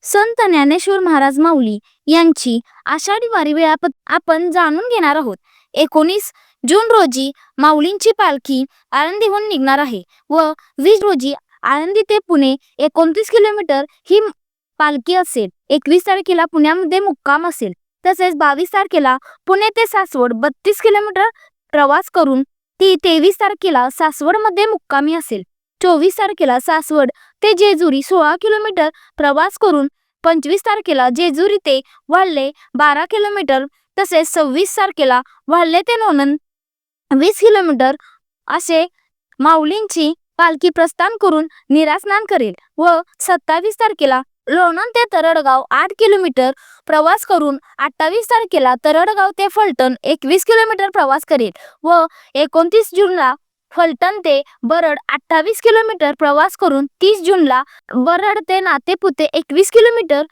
संत ज्ञानेश्वर महाराज माऊली यांची आषाढी वारी वेळापत्रक आपण जाणून घेणार आहोत. 19 जून रोजी माऊलींची पालखी आळंदीहून निघणार आहे व 20 रोजी आळंदी ते पुणे 29 किलोमीटर ही पालखी असेल. 21 तारखेला पुण्यामध्ये मुक्काम असेल. तसेच 22 तारखेला पुणे ते सासवड 32 किलोमीटर प्रवास करून ती 23 तारखेला सासवडमध्ये मुक्कामी असेल. 24 तारखेला सासवड ते जेजुरी 16 किलोमीटर प्रवास करून 25 तारखेला जेजुरी ते वाल्हे 12 किलोमीटर तसेच 26 तारखेला वाल्हे ते लोणंद 20 किलोमीटर असे माऊलींची पालखी प्रस्थान करून निरास्नान करेल व 27 तारखेला लोणंद ते तरडगाव 8 किलोमीटर प्रवास करून 28 तारखेला तरडगाव ते फलटण 21 किलोमीटर प्रवास करेल व 29 जूनला फलटण ते बरड 28 किलोमीटर प्रवास करून 30 जूनला बरड ते नातेपुते 21 किलोमीटर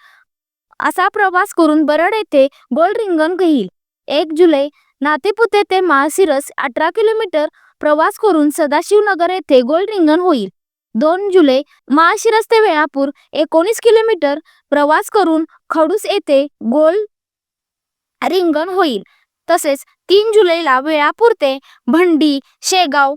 असा प्रवास करून बरड येथे गोल रिंगण घेईल. 1 जुलै नातेपुते ते माळशिरस 18 किलोमीटर प्रवास करून सदाशिवनगर येथे गोल रिंगण होईल. 2 जुलै माळशिरस ते वेळापूर 19 किलोमीटर प्रवास करून खडूस येथे गोल रिंगण होईल. तसेच 3 जुलैला वेळापूर ते भंडी शेगाव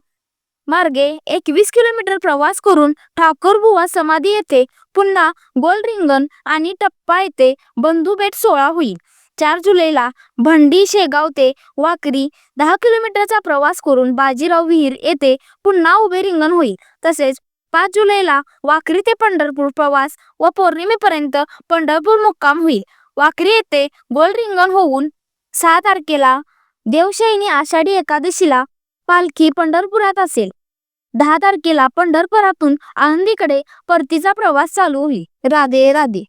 मार्गे 21 किलोमीटर प्रवास करून ठाकूरबुवा समाधी येथे पुन्हा गोल रिंगण आणि टप्पा येथे बंधुभेट सोहळा होईल. 4 जुलैला भंडी शेगाव ते वाकरी 10 किलोमीटरचा प्रवास करून बाजीराव विहीर येथे पुन्हा उभे रिंगण होईल. तसेच 5 जुलैला वाकरी ते पंढरपूर प्रवास व पौर्णिमेपर्यंत पंढरपूर मुक्काम होईल. वाकरी येथे गोल रिंगण होऊन 6 तारखेला देवशयनी आषाढी एकादशीला पालखी पंढरपुरात असेल. 10 तारखेला पंढरपुरातून आळंदीकडे परतीचा प्रवास चालू होईल. राधे राधे.